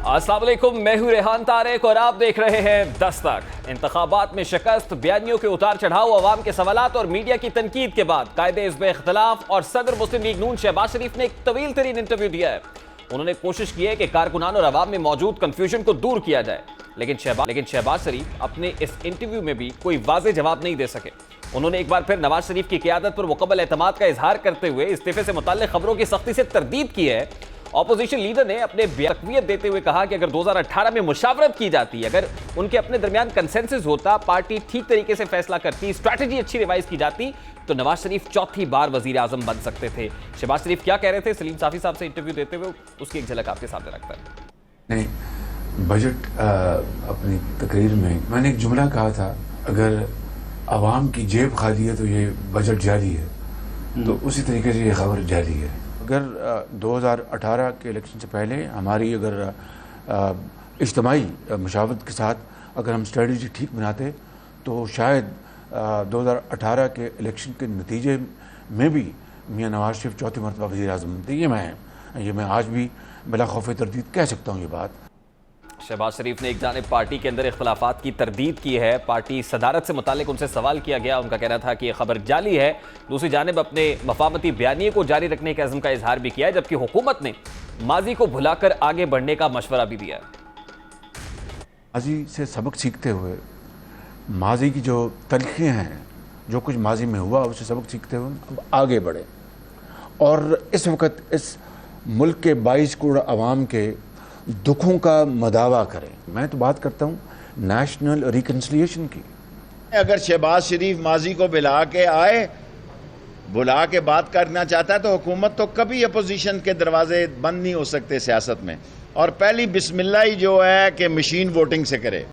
अस्सलाम वालेकुम, मैं हूं रेहान तारिक और आप देख रहे हैं दस्तक। इंतखाबात में शिकस्त, बयानियों के उतार चढ़ाव, अवाम के सवालात और मीडिया की तनकीद के बाद कायदे हिज़्ब इख्तिलाफ और सदर मुस्लिम लीग नून शहबाज शरीफ ने एक तवील तरीन इंटरव्यू दिया है। उन्होंने कोशिश की है कि कारकुनान और अवाम में मौजूद कन्फ्यूजन को दूर किया जाए, लेकिन शहबाज शरीफ अपने इस इंटरव्यू में भी कोई वाज़ेह जवाब नहीं दे सके। उन्होंने एक बार फिर नवाज शरीफ की क़ियादत पर मुकम्मल एतमाद का इजहार करते हुए इस्तीफे से मुताल्लिक़ खबरों की सख्ती से तरदीद की है। ऑपोजिशन लीडर ने अपने तक़वियत देते हुए कहा कि अगर 2018 में मुशावरत की जाती, अगर उनके अपने दरमियान कंसेंसस होता, पार्टी ठीक तरीके से फैसला करती, स्ट्रैटेजी अच्छी रिवाइज की जाती, तो नवाज शरीफ चौथी बार वजीर आजम बन सकते थे। शहबाज शरीफ क्या कह रहे थे सलीम साफी साहब से इंटरव्यू देते हुए, उसकी एक झलक आपके सामने रखता है। नहीं, बजट अपनी तकरीर में मैंने एक जुमला कहा था, अगर आवाम की जेब खाली है तो ये बजट जारी है, तो उसी तरीके से ये खबर जारी है। अगर 2018 के इलेक्शन से पहले हमारी अगर इज्तिमाई मुशावरत के साथ अगर हम स्ट्रेटजी ठीक बनाते तो शायद 2018 के इलेक्शन के नतीजे में भी मियां नवाज शरीफ चौथी मरतबा वज़ीर आज़म बनते। ये मैं आज भी बिला खौफ तरदीद कह सकता हूँ ये बात। शहबाज शरीफ ने एक जानिब पार्टी के अंदर इख्तलाफात की तरदीद की है, पार्टी सदारत से मुतालिक उनसे सवाल किया गया, उनका कहना था कि यह खबर जाली है। दूसरी जानिब अपने मफामती बयानिए को जारी रखने के अज़्म का इजहार भी किया है, जबकि हुकूमत ने माजी को भुलाकर आगे बढ़ने का मशवरा भी दिया है। माजी से सबक सीखते हुए, माजी की जो तलखियाँ हैं, जो कुछ माजी में हुआ उससे सबक सीखते हुए अब आगे बढ़े और इस वक्त इस मुल्क के 22 करोड़ आवाम के दुखों का मदावा करें। मैं तो बात करता हूँ नेशनल रिकन्सिलिएशन की। अगर शहबाज शरीफ माजी को बुला के बात करना चाहता है तो हुकूमत तो कभी अपोजिशन के दरवाजे बंद नहीं हो सकते सियासत में, और पहली बिस्मिल्लाह ही जो है कि मशीन वोटिंग से करे।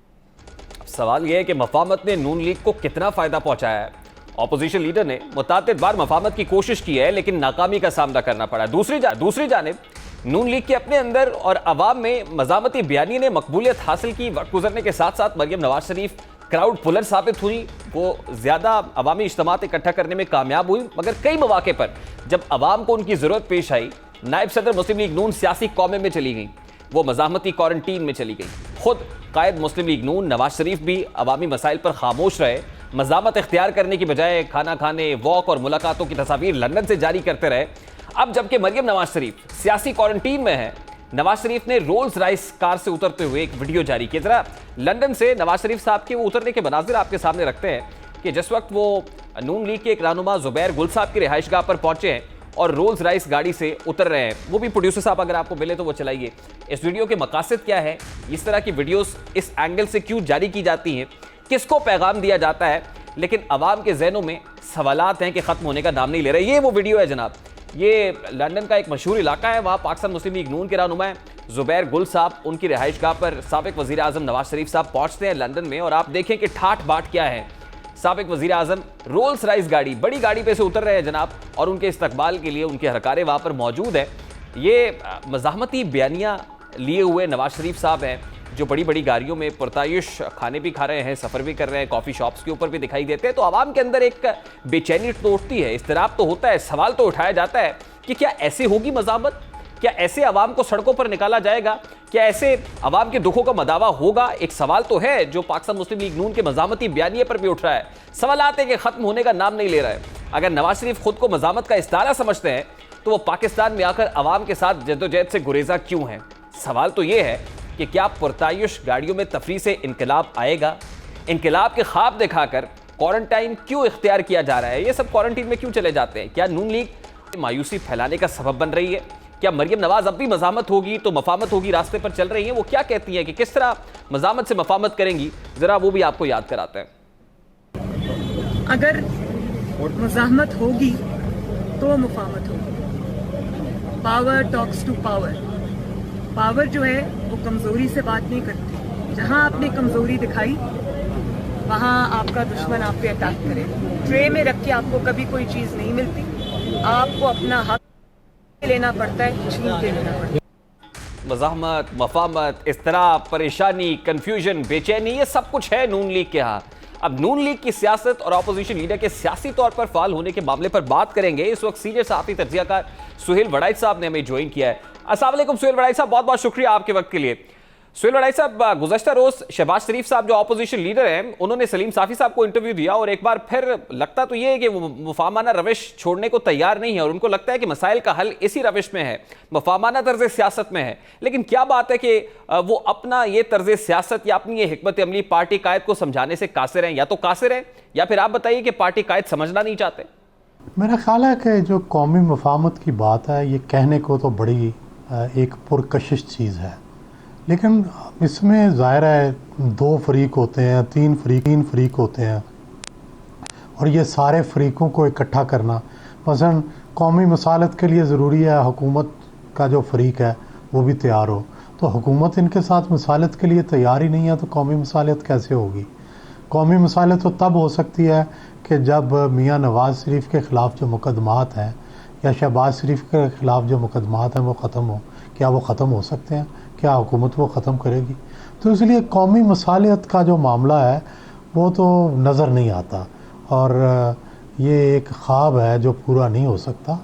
सवाल यह है कि मफामत ने नून लीग को कितना फायदा पहुंचाया है। ऑपोजिशन लीडर ने मुतादिद बार मफामत की कोशिश की है, लेकिन नाकामी का सामना करना पड़ा। दूसरी जानिब नून लीग के अपने अंदर और अवाम में मज़ामती बयानी ने मकबूलियत हासिल की। वक्त गुजरने के साथ साथ मरियम नवाज शरीफ क्राउड पुलर साबित हुई, वो ज़्यादा अवामी इज्तिमात इकट्ठा करने में कामयाब हुई, मगर कई मौके पर जब अवाम को उनकी ज़रूरत पेश आई, नायब सदर मुस्लिम लीग नून सियासी कौमे में चली गई, वो मज़ामती क्वारंटीन में चली गई। खुद कायद मुस्लिम लीग नून नवाज शरीफ भी अवामी मसाइल पर खामोश रहे, मज़ामत इख्तियार करने की बजाय खाना खाने, वॉक और मुलाकातों की तस्वीर लंदन से जारी करते रहे। अब जबकि मरियम नवाज शरीफ सियासी क्वारंटीन में है, नवाज शरीफ ने रोल्स रॉयस कार से उतरते हुए एक वीडियो जारी किया। जरा लंदन से नवाज शरीफ साहब के वो उतरने के मनाजिर आपके सामने रखते हैं कि जिस वक्त वो नून लीग के एक रहनुमा ज़ुबैर गुल साहब की रिहाइशगाह पर पहुंचे हैं और रोल्स रॉयस गाड़ी से उतर रहे हैं। वो भी प्रोड्यूसर साहब अगर आपको मिले तो वो चलाइए। इस वीडियो के मकासद क्या है, इस तरह की वीडियोस इस एंगल से क्यों जारी की जाती हैं, किसको पैगाम दिया जाता है, लेकिन आवाम के जहनों में सवालात हैं कि ख़त्म होने का नाम नहीं ले रहे। ये वो वीडियो है जनाब, ये लंदन का एक मशहूर इलाका है, वहाँ पाकिस्तान मुस्लिम लीग नून के रहनुमा ज़ुबैर गुल साहब, उनकी रिहाइशगाह पर साबिक वज़ीर आज़म नवाज शरीफ साहब पहुँचते हैं लंदन में, और आप देखें कि ठाठ बाट क्या है। साबिक वज़ीर आज़म रोल्स रॉयस गाड़ी, बड़ी गाड़ी पे से उतर रहे हैं जनाब, और उनके इस्तकबाल के लिए उनके हरकारे वहाँ पर मौजूद है। ये मज़ाहमती बयानियाँ लिए हुए नवाज शरीफ साहब हैं, जो बड़ी बड़ी गाड़ियों में पुरतायुश खाने भी खा रहे हैं, सफ़र भी कर रहे हैं, कॉफ़ी शॉप्स के ऊपर भी दिखाई देते हैं। तो आवाम के अंदर एक बेचैनी तो उठती है, इस्तराब तो होता है, सवाल तो उठाया जाता है कि क्या ऐसे होगी मज़ामत, क्या ऐसे आवाम को सड़कों पर निकाला जाएगा, क्या ऐसे आवाम के दुखों का मदावा होगा। एक सवाल तो है जो पाकिस्तान मुस्लिम लीग नून के मज़ामती बयानिए पर भी उठ रहा है। सवाल आते हैं कि ख़त्म होने का नाम नहीं ले रहा है। अगर नवाज शरीफ खुद को मज़ामत का इस्तारा समझते हैं तो वो पाकिस्तान में आकर आवाम के साथ जद्दोजहद से गुरेजा क्यों हैं। सवाल तो ये है कि क्या पुरतायुश गाड़ियों में तफरी से इनकलाब आएगा, इनकलाब के ख्वाब दिखाकर क्वारंटाइन क्यों इख्तियार किया जा रहा है, ये सब क्वारंटीन में क्यों चले जाते हैं। क्या नून लीग मायूसी फैलाने का सबब बन रही है, क्या मरियम नवाज अब भी मज़ामत होगी तो मफामत होगी रास्ते पर चल रही हैं। वो क्या कहती हैं कि किस तरह मज़ामत से मफामत करेंगी, ज़रा वो भी आपको याद कराते हैं। अगर मज़ाहमत होगी तो मफामत होगी। Power talks to power. Power जो है वो कमज़ोरी से बात नहीं करती। जहां आपने कमज़ोरी दिखाई वहां आपका दुश्मन आप पे अटैक करे। ट्रे में रख के आपको कभी कोई चीज़ नहीं मिलती, आपको अपना हक लेना पड़ता है, छीन के लेना पड़ता है। मज़ाहमत, मफामत, इस्तराब, परेशानी, कन्फ्यूजन, बेचैनी, ये सब कुछ है नून लीग के यहाँ। अब नून लीग की सियासत और अपोजिशन लीडर के सियासी तौर पर फाल होने के मामले पर बात करेंगे। इस वक्त सीनियर सहाफ़ी तज्ज़ियाकार सुहेल वड़ाइच साहब ने हमें ज्वाइन किया है। अस्सलाम वालेकुम सुहेल वड़ाइच साहब, बहुत बहुत शुक्रिया आपके वक्त के लिए। सुहेल वड़ाई साहब, गुज़श्ता रोज शहबाज शरीफ साहब जो ऑपोजिशन लीडर हैं, उन्होंने सलीम साफ़ी साहब को इंटरव्यू दिया और एक बार फिर लगता तो ये है कि वो मुफाहमाना रविश छोड़ने को तैयार नहीं है और उनको लगता है कि मसाइल का हल इसी रविश में है, मुफाहमाना तर्ज सियासत में है। लेकिन क्या बात है कि वो अपना ये तर्ज सियासत या अपनी ये हिकमत अमली पार्टी कायद को समझाने से कासिर हैं, या तो कासिर हैं या फिर आप बताइए कि पार्टी कायद समझना नहीं चाहते। मेरा ख्याल है कि जो कौमी मफाहमत की बात है, ये कहने को तो बड़ी एक पुरकशिश चीज़ है, लेकिन इसमें ज़ाहिर है 2 फरीक होते हैं, 3 फरीक होते हैं और ये सारे फरीकों को इकट्ठा करना, मसलन कौमी मसालत के लिए ज़रूरी है हुकूमत का जो फरीक है वो भी तैयार हो, तो हुकूमत इनके साथ मसालत के लिए तैयार ही नहीं है, तो कौमी मसालत कैसे होगी? कौमी मसालत तो तब हो सकती है कि जब मियाँ नवाज़ शरीफ के ख़िलाफ़ जो मुकदमात हैं या शहबाज शरीफ के ख़िलाफ़ जो मुकदमात हैं वो ख़त्म हो। क्या वो ख़त्म हो सकते हैं? क्या हुकूमत वो ख़त्म करेगी? तो इसलिए कौमी मसालियत का जो मामला है वो तो नज़र नहीं आता और ये एक ख्वाब है जो पूरा नहीं हो सकता।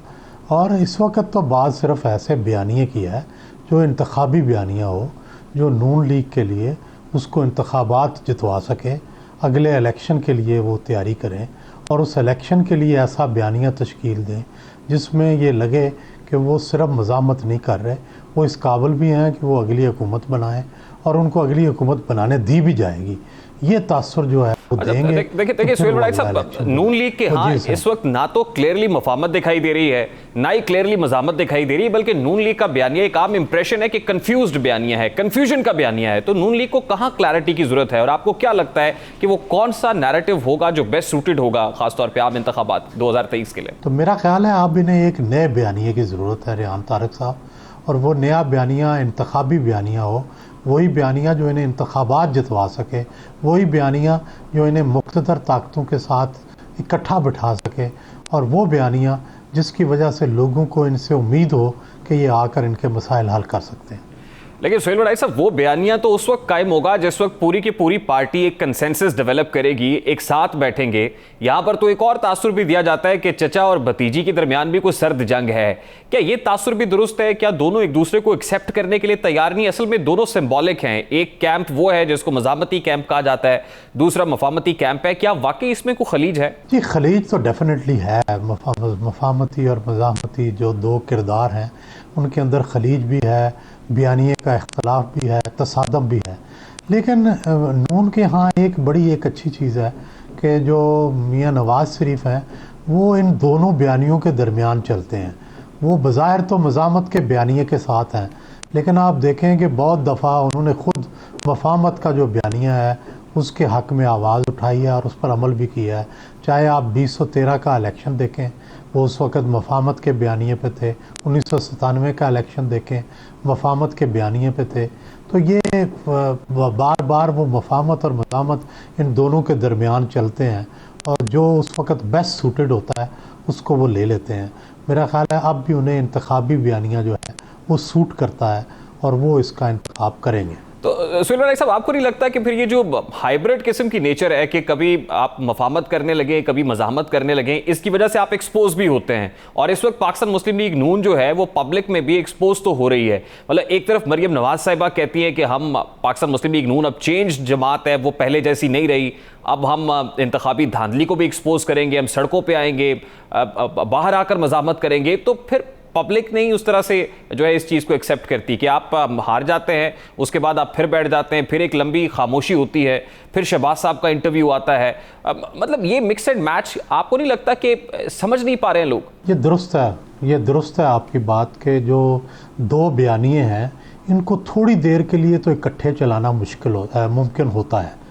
और इस वक्त तो बात सिर्फ ऐसे बयानिए की है जो इंतखाबी बयानिया हो, जो नून लीग के लिए उसको इंतखाबात जितवा सके, अगले इलेक्शन के लिए वो तैयारी करें और उस इलेक्शन के लिए ऐसा बयानिया तश्कील दें जिसमें ये लगे कि वो सिर्फ मज़ामत नहीं कर रहे, वो इस काबिल भी हैं कि वो अगली हुकूमत बनाएं और उनको अगली हुकूमत बनाने दी भी जाएगी। ये तासुर जो है वो देंगे। देखिए सुहेल वड़ाई साहब, नून लीग के हाँ इस वक्त ना तो क्लियरली मफाहमत दिखाई दे रही है, ना ही क्लियरली मज़ामत दिखाई दे रही है, बल्कि नून लीग का बयानिया एक आम इंप्रेशन है कि कंफ्यूज्ड बयानिया है, कंफ्यूजन का बयानिया है। तो नून लीग को कहाँ क्लैरिटी की जरूरत है और आपको क्या लगता है कि वो कौन सा नैरेटिव होगा जो बेस्ट सूटेड होगा खासतौर पर आम इंतखाबात 2023 के लिए? तो मेरा ख्याल है आप इन्हें एक नए बयानिए की ज़रूरत है रेहान तारक साहब, और वो नया बयानिया इंतखाबी बयानिया हो, वही बयानिया जो इन्हें इंतखाबात जितवा सके, वही बयानिया जो इन्हें मुख्तदर ताकतों के साथ इकट्ठा बिठा सके, और वो बयानिया जिसकी वजह से लोगों को इनसे उम्मीद हो कि ये आकर इनके मसाइल हल कर सकते हैं। लेकिन सुहेल वड़ाई साहब, वो बयानिया तो उस वक्त कायम होगा जिस वक्त पूरी की पूरी पार्टी एक कंसेंसस डेवलप करेगी, एक साथ बैठेंगे। यहाँ पर तो एक और तासुर भी दिया जाता है कि चचा और भतीजी के दरमियान भी कोई सर्द जंग है। क्या ये तासुर भी दुरुस्त है? क्या दोनों एक दूसरे को एक्सेप्ट करने के लिए तैयार नहीं? असल में दोनों सिंबॉलिक हैं। एक कैंप वो है जिसको मज़ामती कैंप कहा जाता है, दूसरा मफाहमती कैंप है। क्या वाकई इसमें कोई खलीज है? जी, खलीज तो डेफिनेटली है। मफाहमती और मज़ामती जो 2 किरदार हैं उनके अंदर खलीज भी है, बयानिए का इख्तलाफ भी है, तसादम भी है। लेकिन नून के यहाँ एक अच्छी चीज़ है कि जो मियाँ नवाज़ शरीफ हैं वो इन दोनों बयानियों के दरमियान चलते हैं। वो बज़ाहिर तो मज़ामत के बयानिए के साथ हैं, लेकिन आप देखें कि बहुत दफ़ा उन्होंने ख़ुद मफाहमत का जो बयानिया है उसके हक़ में आवाज़ उठाई है और उस पर अमल भी किया है। चाहे आप 2013 का इलेक्शन देखें, वो उस वक़्त मफाहमत के बयानिए पे थे। 1997 का इलेक्शन देखें, मफाहमत के बयानिए पे थे। तो ये बार बार वो मफाहमत और मज़ामत इन दोनों के दरमियान चलते हैं और जो उस वक़्त बेस्ट सूटेड होता है उसको वो ले लेते हैं। मेरा ख़्याल है अब भी उन्हें इंतखाबी बयानिया जो है वो सूट करता है और वो इसका इंतखाब करेंगे। तो सुहेल वड़ाई साहब, आपको नहीं लगता कि फिर ये जो हाइब्रिड किस्म की नेचर है कि कभी आप मफाहमत करने लगे, कभी मज़ाहमत करने लगे, इसकी वजह से आप एक्सपोज भी होते हैं? और इस वक्त पाकिस्तान मुस्लिम लीग नून जो है वो पब्लिक में भी एक्सपोज तो हो रही है। मतलब एक तरफ मरियम नवाज साहिबा कहती हैं कि हम पाकिस्तान मुस्लिम लीग नून अब चेंज जमात है, वो पहले जैसी नहीं रही, अब हम इंतखाबी धांधली को भी एक्सपोज करेंगे, हम सड़कों पर आएंगे, बाहर आकर मज़ाहमत करेंगे। तो फिर पब्लिक नहीं उस तरह से जो है इस चीज़ को एक्सेप्ट करती कि आप हार जाते हैं, उसके बाद आप फिर बैठ जाते हैं, फिर एक लंबी खामोशी होती है, फिर शहबाज साहब का इंटरव्यू आता है। मतलब ये मिक्स एंड मैच आपको नहीं लगता कि समझ नहीं पा रहे हैं लोग? ये दुरुस्त है आपकी बात के जो 2 बयानिए हैं इनको थोड़ी देर के लिए तो इकट्ठे चलाना मुमकिन होता है।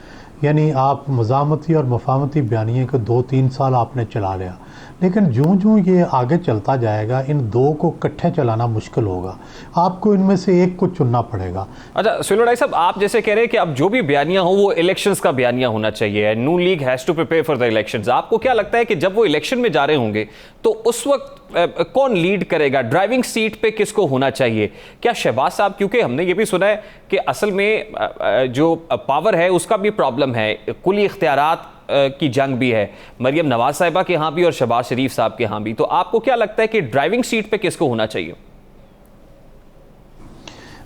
यानी आप मज़ामती और मफाहमती बयानिए को 2-3 साल आपने चला लिया, लेकिन जूँ ये आगे चलता जाएगा इन 2 को इकट्ठे चलाना मुश्किल होगा, आपको इनमें से एक को चुनना पड़ेगा। अच्छा सुहेल वड़ाई साहब, आप जैसे कह रहे हैं कि अब जो भी बयानिया हो वो इलेक्शंस का बयानिया होना चाहिए, Noon League has to prepare for the elections. आपको क्या लगता है कि जब वो इलेक्शन में जा रहे होंगे तो उस वक्त कौन लीड करेगा? ड्राइविंग सीट पे किसको होना चाहिए? क्या शहबाज साहब, क्योंकि हमने ये भी सुना है कि असल में जो पावर है उसका भी प्रॉब्लम है, कुली इख्तियारात की जंग भी है, मरियम नवाज साहिबा के यहाँ भी और शहबाज शरीफ साहब के यहाँ भी। तो आपको क्या लगता है कि ड्राइविंग सीट पे किसको होना चाहिए?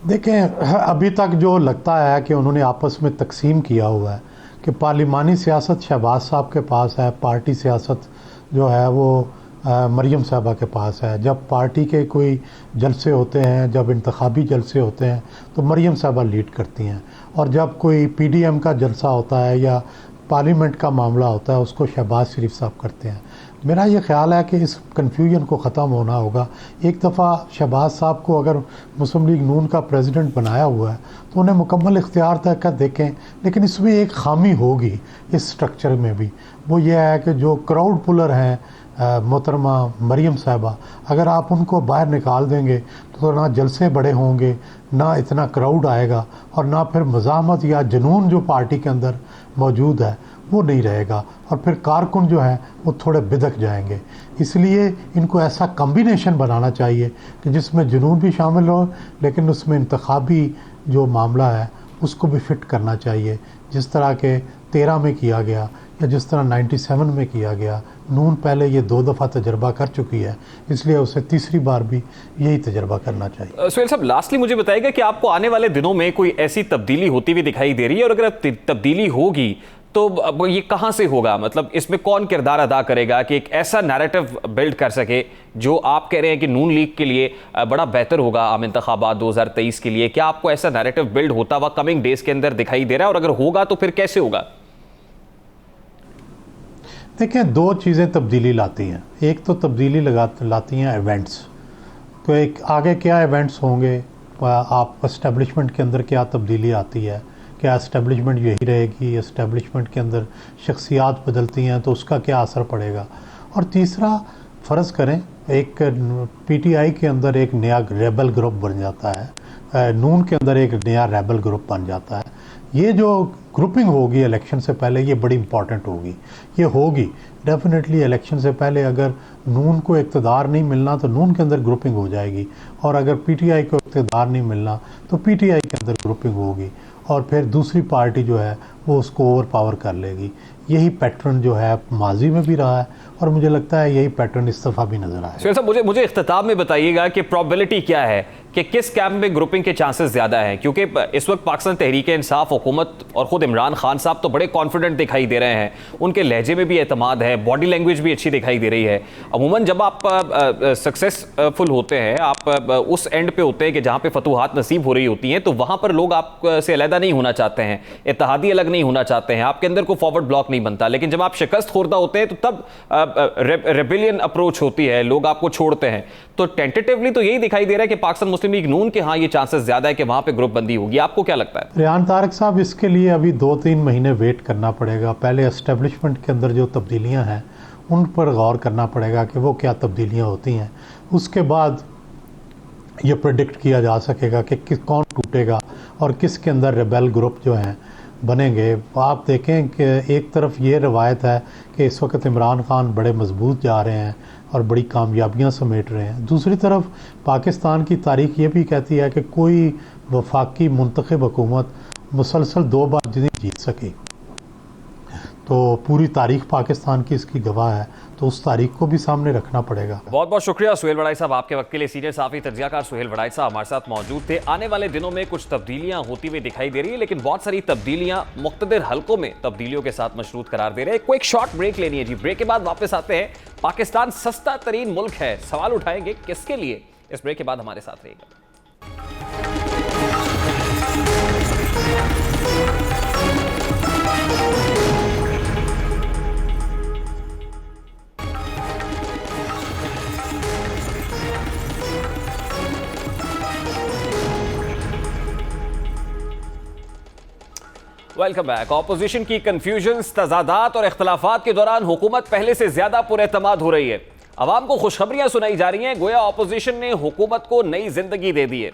देखें, अभी तक जो लगता है कि उन्होंने आपस में तकसीम किया हुआ है कि पार्लिमानी सियासत शहबाज साहब के पास है, पार्टी सियासत जो है वो मरियम साहबा के पास है। जब पार्टी के कोई जलसे होते हैं, जब इंतखाबी जलसे होते हैं तो मरियम साहबा लीड करती हैं, और जब कोई पीडीएम का जलसा होता है या पार्लियामेंट का मामला होता है उसको शहबाज शरीफ साहब करते हैं। मेरा ये ख्याल है कि इस कन्फ्यूजन को ख़त्म होना होगा। एक दफ़ा शहबाज साहब को अगर मुस्लिम लीग नून का प्रेसिडेंट बनाया हुआ है तो उन्हें मुकम्मल इख्तियार तक कर देखें, लेकिन इसमें एक खामी होगी इस स्ट्रक्चर में भी, वो ये है कि जो क्राउड पुलर हैं मोहतरमा मरियम साहबा, अगर आप उनको बाहर निकाल देंगे तो ना जलसे बड़े होंगे, ना इतना क्राउड आएगा, और ना फिर मज़ामत या जुनून जो पार्टी के अंदर मौजूद है वो नहीं रहेगा, और फिर कारकुन जो है वो थोड़े बिदक जाएंगे। इसलिए इनको ऐसा कम्बिनेशन बनाना चाहिए कि जिसमें जुनून भी शामिल हो, लेकिन उसमें इंतखाबी जो मामला है उसको भी फिट करना चाहिए, जिस तरह के 13 में किया गया या जिस तरह 97 में किया गया। नून पहले ये 2 दफ़ा तजर्बा कर चुकी है, इसलिए उसे तीसरी बार भी यही तजर्बा करना चाहिए। सुहेल साहब, लास्टली मुझे बताइएगा कि आपको आने वाले दिनों में कोई ऐसी तब्दीली होती हुई दिखाई दे रही है, और अगर तब्दीली होगी तो अब ये कहां से होगा? मतलब इसमें कौन किरदार अदा करेगा कि एक ऐसा नैरेटिव बिल्ड कर सके जो आप कह रहे हैं कि नून लीग के लिए बड़ा बेहतर होगा आम इंतखाबात 2023 के लिए? क्या आपको ऐसा नैरेटिव बिल्ड होता हुआ कमिंग डेज के अंदर दिखाई दे रहा है, और अगर होगा तो फिर कैसे होगा? देखें, 2 चीज़ें तब्दीली लाती हैं। एक तो तब्दीली लाती हैं इवेंट्स, तो एक आगे क्या इवेंट्स होंगे, आप इस्टेब्लिशमेंट के अंदर क्या तब्दीली आती है, क्या इस्टेब्लिशमेंट यही रहेगी, इस्टेब्लिशमेंट के अंदर शख्सियात बदलती हैं तो उसका क्या असर पड़ेगा। और तीसरा, फ़र्ज़ करें एक पीटीआई के अंदर एक नया रेबल ग्रुप बन जाता है, नून के अंदर एक नया रेबल ग्रुप बन जाता है। ये जो ग्रुपिंग होगी इलेक्शन से पहले, ये बड़ी इंपॉर्टेंट होगी। ये होगी डेफिनेटली इलेक्शन से पहले। अगर नून को इक़्तिदार नहीं मिलना तो नून के अंदर ग्रुपिंग हो जाएगी, और अगर पीटीआई को इक़्तिदार नहीं मिलना तो पीटीआई के अंदर ग्रुपिंग होगी, और फिर दूसरी पार्टी जो है वो उसको ओवर पावर कर लेगी। यही पैटर्न जो है माजी में भी रहा है, और मुझे लगता है यही पैटर्न इस दफ़ा भी नज़र आया। सुहेल साहब, मुझे इख्तिताम में बताइएगा कि प्रोबेबिलिटी क्या है कि किस कैंप में ग्रुपिंग के चांसेस ज़्यादा हैं? क्योंकि इस वक्त पाकिस्तान तहरीक इंसाफ हुकूमत और ख़ुद इमरान खान साहब तो बड़े कॉन्फिडेंट दिखाई दे रहे हैं, उनके लहजे में भी एतमाद है, बॉडी लैंग्वेज भी अच्छी दिखाई दे रही है। अमूमन जब आप सक्सेसफुल होते हैं, आप उस एंड पे होते हैं कि जहाँ पे फतूहात नसीब हो रही होती हैं, तो वहाँ पर लोग आपसे अलहदा नहीं होना चाहते हैं, इत्तेहादी अलग नहीं होना चाहते हैं, आपके अंदर कोई फॉरवर्ड ब्लॉक नहीं बनता। लेकिन जब आप शिकस्त खोरदा होते हैं तो तब रेबिलियन अप्रोच होती है, लोग आपको छोड़ते हैं। तो टेंटेटिवली तो यही दिखाई दे रहा है कि पाकिस्तान मुस्लिम लीग नून के हाँ ये चांसेस ज्यादा है कि वहां पे ग्रुप बंदी होगी। आपको क्या लगता है? रेहान तारक साहब, इसके लिए अभी 2-3 महीने वेट करना पड़ेगा। पहले एस्टेब्लिशमेंट के अंदर जो तब्दीलियां हैं उन पर गौर करना पड़ेगा कि वो क्या तब्दीलियां होती हैं। उसके बाद ये प्रेडिक्ट किया जा सकेगा कि कौन टूटेगा और किसके अंदर रेबेल ग्रुप जो हैं बनेंगे। आप देखें कि एक तरफ ये रवायत है कि इस वक्त इमरान खान बड़े मजबूत जा रहे हैं और बड़ी कामयाबियां समेट रहे हैं, दूसरी तरफ पाकिस्तान की तारीख ये भी कहती है कि कोई वफाकी मुंतखब हुकूमत मुसलसल 2 बार नहीं जीत सकी। तो पूरी तारीख पाकिस्तान की इसकी गवाह है, तो उस तारीख को भी सामने रखना पड़ेगा। बहुत बहुत शुक्रिया सुहेल वड़ाई साहब आपके वक्त के लिए। सीनियर साफी तज्जियाकार सुहेल वड़ाई साहब हमारे साथ मौजूद थे। आने वाले दिनों में कुछ तब्दीलियां होती हुई दिखाई दे रही है, लेकिन बहुत सारी तब्दीलियां मुख्तलिफ हलकों में तब्दीलियों के साथ मशरूत करार दे रहे हैं। क्विक शॉर्ट ब्रेक लेनी है जी, ब्रेक के बाद वापस आते हैं। पाकिस्तान सस्ता तरीन मुल्क है, सवाल उठाएंगे किसके लिए? इस ब्रेक के बाद हमारे साथ रहिएगा। Welcome back. ऑपोजिशन की कंफ्यूजन, तजादात और इख्तलाफात के दौरान हुकूमत पहले से ज्यादा पुरएतमाद हो रही है। अवाम को खुशखबरियां सुनाई जा रही हैं, गोया ऑपोजिशन ने हुकूमत को नई जिंदगी दे दी है।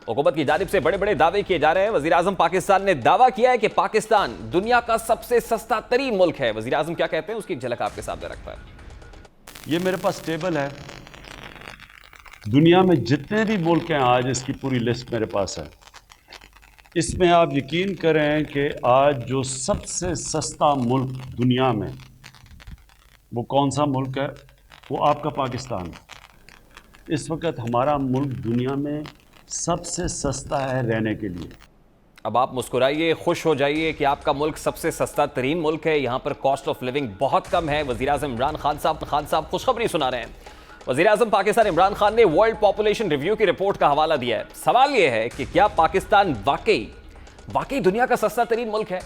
हुकूमत की जानिब से बड़े बड़े दावे किए जा रहे हैं। वजीर आजम पाकिस्तान ने दावा किया है कि पाकिस्तान दुनिया का सबसे सस्ता तरीन मुल्क है। वजीर आजम क्या कहते हैं उसकी झलक आपके सामने रखता है। ये मेरे पास टेबल है, दुनिया में जितने भी मुल्क हैं आज इसकी पूरी लिस्ट मेरे पास है। इसमें आप यकीन करें कि आज जो सबसे सस्ता मुल्क दुनिया में, वो कौन सा मुल्क है? वो आपका पाकिस्तान। इस वक्त हमारा मुल्क दुनिया में सबसे सस्ता है रहने के लिए। अब आप मुस्कुराइए, खुश हो जाइए कि आपका मुल्क सबसे सस्ता तरीन मुल्क है। यहाँ पर कॉस्ट ऑफ लिविंग बहुत कम है। वज़ीर-ए-आज़म इमरान खान साहब खुशखबरी सुना रहे हैं। वज़ीर-ए-आज़म पाकिस्तान इमरान खान ने वर्ल्ड पॉपुलेशन रिव्यू की रिपोर्ट का हवाला दिया है। सवाल यह है कि क्या पाकिस्तान वाकई दुनिया का सस्ता तरीन मुल्क है?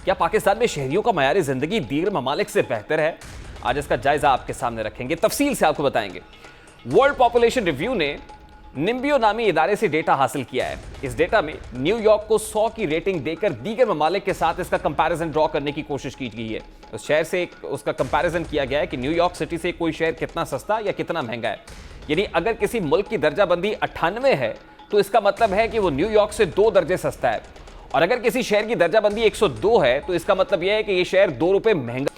क्या पाकिस्तान में शहरियों का मयार ज़िंदगी दीगर ममालिक से बेहतर है? आज इसका जायजा आपके सामने रखेंगे, तफसील से आपको बताएंगे। वर्ल्ड पॉपुलेशन रिव्यू ने निम्बियो नामी इदारे से डेटा हासिल किया है। इस डेटा में न्यूयॉर्क को 100 की रेटिंग देकर दीगर ममालिक के साथ इसका कंपैरिजन ड्रॉ करने की कोशिश की गई है। उस शहर से उसका कंपैरिजन किया गया है कि न्यूयॉर्क सिटी से कोई शहर कितना सस्ता या कितना महंगा है। यानी अगर किसी मुल्क की दर्जाबंदी 98 है तो इसका मतलब है कि वो न्यूयॉर्क से 2 दर्जे सस्ता है, और अगर किसी शहर की दर्जाबंदी 102 है तो इसका मतलब यह है कि ये शहर 2 रुपए महंगा।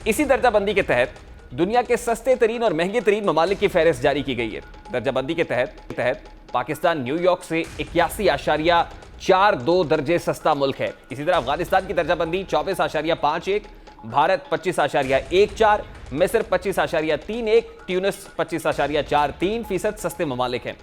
इसी दर्जाबंदी के तहत दुनिया के सस्ते तरीन और महंगे तरीन ममालिक की फहरिस्त जारी की गई है। दर्जाबंदी के तहत पाकिस्तान न्यूयॉर्क से 81.42 दर्जे सस्ता मुल्क है। इसी तरह अफगानिस्तान की दर्जाबंदी 24.51, भारत 25.14, मिस्र 25.31, ट्यूनिस 25.43% सस्ते ममालिक हैं।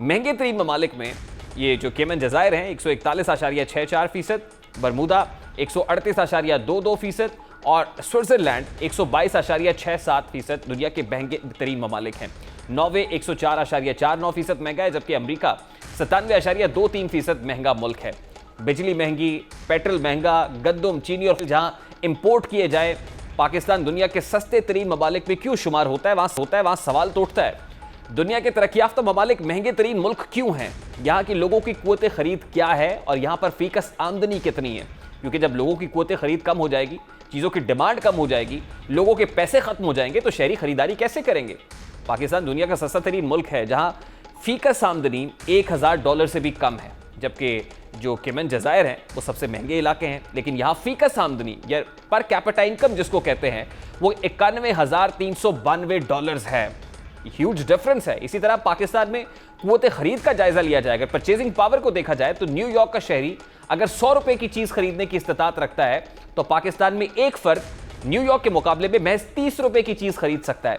महंगे तरीन ममालिक में ये जो केमन जज़ायर हैं 141.64%, बरमूदा 138.22% और स्विट्जरलैंड 122.67% दुनिया के महंगे तरीन ममालिक हैं। नॉर्वे 104.49% महंगा है, जबकि अमेरिका 97.23% महंगा मुल्क है। बिजली महंगी, पेट्रोल महंगा, गंदम, चीनी और जहां इंपोर्ट किए जाए पाकिस्तान दुनिया के सस्ते तरीन ममालिक में क्यों शुमार होता है, वहां सवाल तो उठता है, दुनिया के तरक्याफ्ता ममालिक महंगे तरीन मुल्क क्यों हैं? यहाँ की लोगों की क़ुव्वत ख़रीद क्या है और यहाँ पर फीकस आमदनी कितनी है? क्योंकि जब लोगों की क़ुव्वत ख़रीद कम हो जाएगी, चीज़ों की डिमांड कम हो जाएगी, लोगों के पैसे ख़त्म हो जाएंगे, तो शहरी खरीदारी कैसे करेंगे? पाकिस्तान दुनिया का सस्ता तरीन मुल्क है जहाँ फीकस आमदनी $1000 से भी कम है, जबकि जो केमन जज़ायर हैं वो सबसे महंगे इलाके हैं, लेकिन यहाँ फीकस आमदनी या पर कैपिटा इनकम जिसको कहते हैं वो $91,392 है। ह्यूज डिफरेंस है। इसी तरह पाकिस्तान में क़ुव्वत ख़रीद का जायजा लिया जाएगा, परचेजिंग पावर को देखा जाए तो न्यूयॉर्क का शहरी अगर 100 रुपए की चीज़ खरीदने की इस्तिताअत रखता है तो पाकिस्तान में एक फ़र्द न्यूयॉर्क के मुकाबले में महज 30 रुपए की चीज़ खरीद सकता है।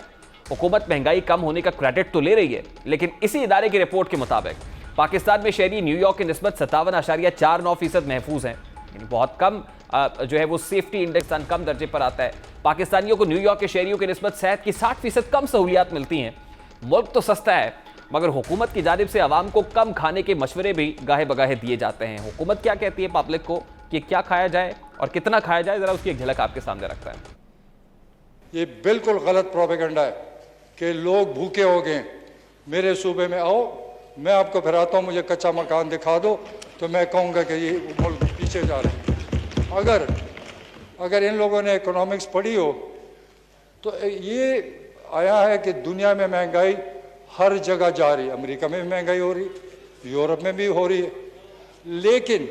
हुकूमत महंगाई कम होने का क्रेडिट तो ले रही है, लेकिन इसी इदारे की रिपोर्ट के मुताबिक पाकिस्तान में शहरी न्यूयॉर्क की निस्बत 57.49% महफूज हैं। यानी बहुत कम जो है वो सेफ्टी इंडेक्स कम दर्जे पर आता है। पाकिस्तानियों को न्यूयॉर्क के शहरियों की निस्बत सेहत की 60% कम सहूलियात मिलती हैं। मुल्क तो सस्ता है, मगर हुकूमत की जानिब से आवाम को कम खाने के मशवरे भी गाहे बगाहे दिए जाते हैं। हुकूमत क्या कहती है पब्लिक को कि क्या खाया जाए और कितना खाया जाए, ज़रा उसकी एक झलक आपके सामने रखता है। ये बिल्कुल गलत प्रोपेगेंडा है कि लोग भूखे हो गए, मेरे सूबे में आओ, मैं आपको फिराता हूँ, मुझे कच्चा मकान दिखा दो तो मैं कहूँगा कि ये मुल्क पीछे जा रहे हैं। अगर इन लोगों ने इकोनॉमिक्स पढ़ी हो तो ये आया है कि दुनिया में महंगाई हर जगह जा रही है। अमेरिका में भी महंगाई हो रही, यूरोप में भी हो रही है, लेकिन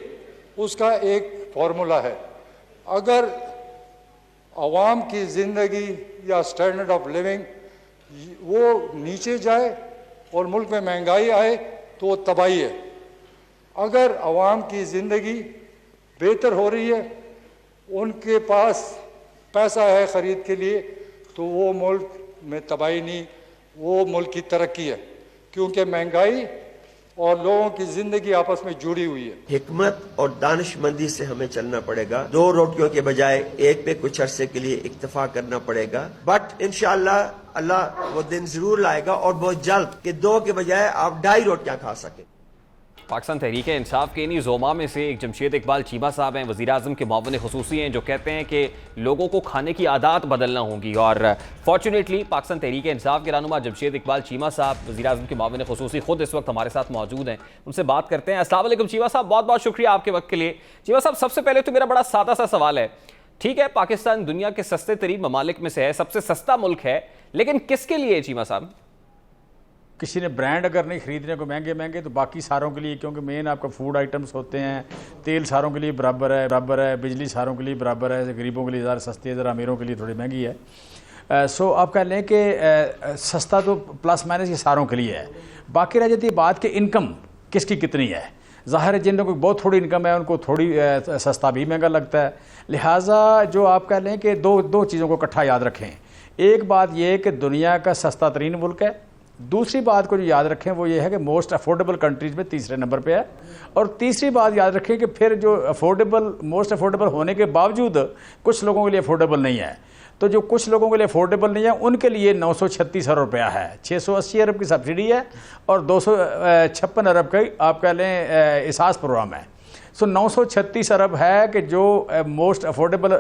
उसका एक फार्मूला है। अगर आवाम की ज़िंदगी या स्टैंडर्ड ऑफ लिविंग वो नीचे जाए और मुल्क में महंगाई आए तो वो तबाही है। अगर आवाम की ज़िंदगी बेहतर हो रही है, उनके पास पैसा है ख़रीद के लिए, तो वो मुल्क में तबाही नहीं, वो मुल्क की तरक्की है, क्योंकि महंगाई और लोगों की ज़िंदगी आपस में जुड़ी हुई है। हिकमत और दानिशमंदी से हमें चलना पड़ेगा। 2 रोटियों के बजाय एक पे कुछ अरसे के लिए इक्तफा करना पड़ेगा, बट इंशाअल्लाह अल्लाह वो दिन जरूर लाएगा और बहुत जल्द कि 2 के बजाय आप 2.5 रोटियां खा सकें। पाकिस्तान तहरीक इंसाफ के इन्हीं ज़ोमा में से एक जमशेद इकबाल चीमा साहब हैं, वज़ीर-ए-आज़म के मुआविन ख़ुसूसी हैं, जो कहते हैं कि लोगों को खाने की आदत बदलना होगी। और फॉर्चुनेटली पाकिस्तान तहरीक इंसाफ के रहनुमा जमशेद इकबाल चीमा साहब वज़ीर-ए-आज़म के मुआविन ख़ुसूसी खुद इस वक्त हमारे साथ मौजूद हैं, उनसे बात करते हैं। अस्सलाम वालेकुम चीमा साहब, बहुत बहुत शुक्रिया आपके वक्त के लिए। चीमा साहब, सबसे पहले तो मेरा बड़ा सादा सा सवाल है, ठीक है पाकिस्तान दुनिया के सस्ते तरीन ममालिक में से है, सबसे सस्ता मुल्क है, लेकिन किसके लिए चीमा साहब? किसी ने ब्रांड अगर नहीं खरीदने को महंगे तो बाकी सारों के लिए, क्योंकि मेन आपका फूड आइटम्स होते हैं, तेल सारों के लिए बराबर है, बिजली सारों के लिए बराबर है, गरीबों के लिए ज़रा सस्ती है, ज़रा अमीरों के लिए थोड़ी महंगी है। सो आप कह लें कि सस्ता तो प्लस माइनस ये सारों के लिए है। बाकी रह जाती है बात कि इनकम किसकी कितनी है। ज़ाहिर है जिन लोगों की बहुत थोड़ी इनकम है उनको थोड़ी सस्ता भी महंगा लगता है। लिहाजा जो आप कह लें कि दो चीज़ों को इकट्ठा याद रखें। एक बात यह कि दुनिया का सस्ता तरीन मुल्क है, दूसरी बात को जो याद रखें वो ये है कि मोस्ट अफोर्डेबल कंट्रीज में तीसरे नंबर पे है। और तीसरी बात याद रखें कि फिर जो मोस्ट अफोर्डेबल होने के बावजूद कुछ लोगों के लिए अफोर्डेबल नहीं है। तो जो कुछ लोगों के लिए अफोर्डेबल नहीं है उनके लिए 936 अरब रुपया है, 680 अरब की सब्सिडी है और 256 अरब का आप कह लें एहसास प्रोग्राम है। सो 936 अरब है कि जो मोस्ट अफोर्डेबल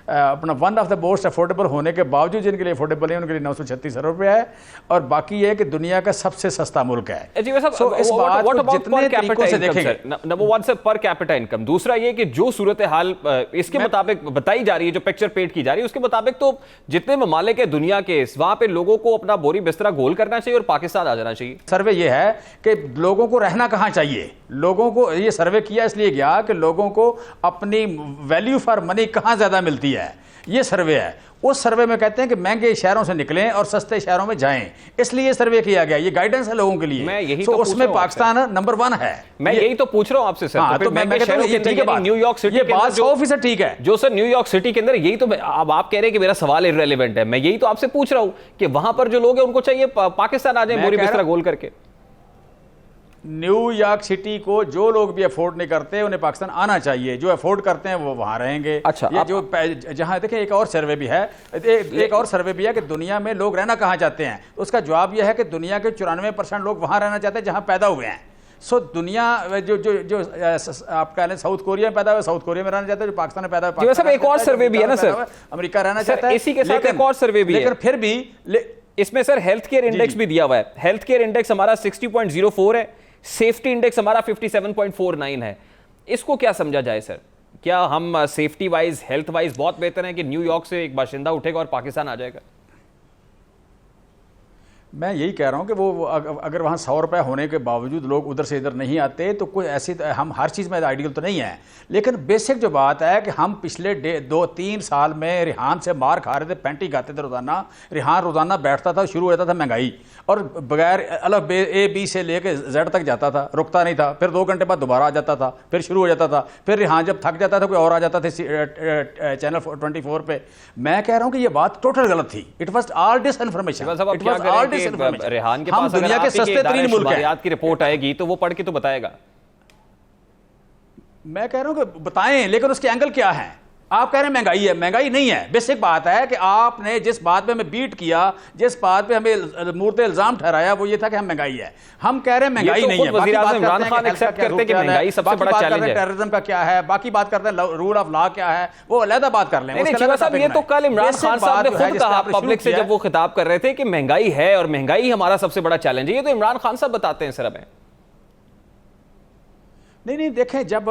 अपना one of the most affordable होने के बावजूद जिनके लिए अफोर्डेबल है उनके लिए 936 अरब रुपया है। और बाकी ये है कि दुनिया का सबसे सस्ता मुल्क है। So, इस बात को जितने तरीकों से देखेंगे, नंबर वन से पर कैपिटा इनकम, दूसरा ये कि जो सूरत हाल इसके मुताबिक बताई जा रही है, जो पिक्चर पेंट की जा रही है उसके मुताबिक तो जितने ममालिक है दुनिया के वहां पे लोगों को अपना बोरी बिस्तरा गोल करना चाहिए और पाकिस्तान आ जाना चाहिए। सर्वे ये है कि लोगों को रहना कहाँ चाहिए। लोगों को ये सर्वे किया इसलिए गया कि लोगों को अपनी वैल्यू फॉर मनी कहाँ ज्यादा मिलती है, ये सर्वे है। उस सर्वे में कहते हैं कि महंगे शहरों से निकलें और सस्ते शहरों में जाएं, इसलिए ये सर्वे किया गया, ये गाइडेंस है लोगों के लिए। मैं यही तो उसमें पाकिस्तान नंबर 1 है। मैं यही तो पूछ रहा हूं आपसे सर। हाँ, तो मैं कहता हूं ये ठीक है, न्यूयॉर्क सिटी ये बात 100% ठीक है जो सर न्यूयॉर्क सिटी के अंदर, यही तो अब आप कह रहे हैं कि मेरा सवाल इररिलेवेंट है, मैं यही तो आपसे पूछ रहा हूं कि वहां पर जो लोग हैं उनको चाहिए पाकिस्तान आ जाए बोरी बिस्तरा गोल करके। न्यूयॉर्क सिटी को जो लोग भी अफोर्ड नहीं करते उन्हें पाकिस्तान आना चाहिए, जो अफोर्ड करते हैं वो वहां रहेंगे। अच्छा, ये जो जहां देखिए एक और सर्वे भी है, एक और सर्वे भी है कि दुनिया में लोग रहना कहां चाहते हैं। उसका जवाब यह है कि दुनिया के 94% लोग वहां रहना चाहते हैं जहां पैदा हुए हैं। सो दुनिया जो आप कह लें साउथ कोरिया में पैदा हुआ, साउथ कोरिया में रहना चाहता है, जो पाकिस्तान में पैदा हुआ एक और सर्वे भी है ना सर, अमेरिका रहना चाहता है, इसी के साथ एक और सर्वे भी है। लेकिन फिर भी इसमें सर हेल्थ केयर इंडेक्स भी दिया हुआ है। हेल्थ केयर इंडेक्स हमारा 60.04 है, सेफ्टी इंडेक्स हमारा 57.49 है। इसको क्या समझा जाए सर? क्या हम सेफ्टी वाइज हेल्थ वाइज बहुत बेहतर हैं कि न्यूयॉर्क से एक बाशिंदा उठेगा और पाकिस्तान आ जाएगा? मैं यही कह रहा हूं कि वो अगर वहां 100 रुपए होने के बावजूद लोग उधर से इधर नहीं आते तो कोई ऐसी, हम हर चीज़ में आइडियल तो नहीं है, लेकिन बेसिक जो बात है कि हम पिछले 2-3 साल में रिहान से मार खा रहे थे, पेंटी खाते थे रोज़ाना। रिहान रोज़ाना बैठता था, शुरू हो जाता था महंगाई और बगैर अलग A B से लेके Z तक जाता था, रुकता नहीं था, फिर 2 घंटे बाद दोबारा आ जाता था, फिर शुरू हो जाता था, फिर रिहान जब थक जाता था कोई और आ जाता था चैनल 24 पे। मैं कह रहा हूँ कि ये बात टोटल गलत थी। It was all disinformation. Rehan के हम पास दुनिया के सस्ते तरीन मुल्क हैं। की रिपोर्ट आएगी तो वो पढ़ के तो बताएगा। मैं कह रहा हूं कि बताएं, लेकिन उसके एंगल क्या है? आप कह रहे हैं महंगाई है, महंगाई नहीं है। बेसिक बात है कि आपने जिस बात पे हमें बीट किया, जिस बात पे हमें मूर्त इल्जाम ठहराया वो ये था कि हम महंगाई है। हम कह रहे हैं महंगाई नहीं है। वज़ीर आज़म इमरान खान एक्सेप्ट करते हैं कि महंगाई सबसे बड़ा चैलेंज है। टेररिज्म का क्या है, बाकी बात करते हैं रूल ऑफ लॉ क्या है, वो अलग बात कर लें। ये तो कल इमरान खान साहब ने खुद कहा पब्लिक से जब वो खिताब कर रहे थे कि महंगाई है और महंगाई हमारा सबसे बड़ा चैलेंज है। ये तो इमरान खान साहब बताते हैं सर हमें। नहीं देखें, जब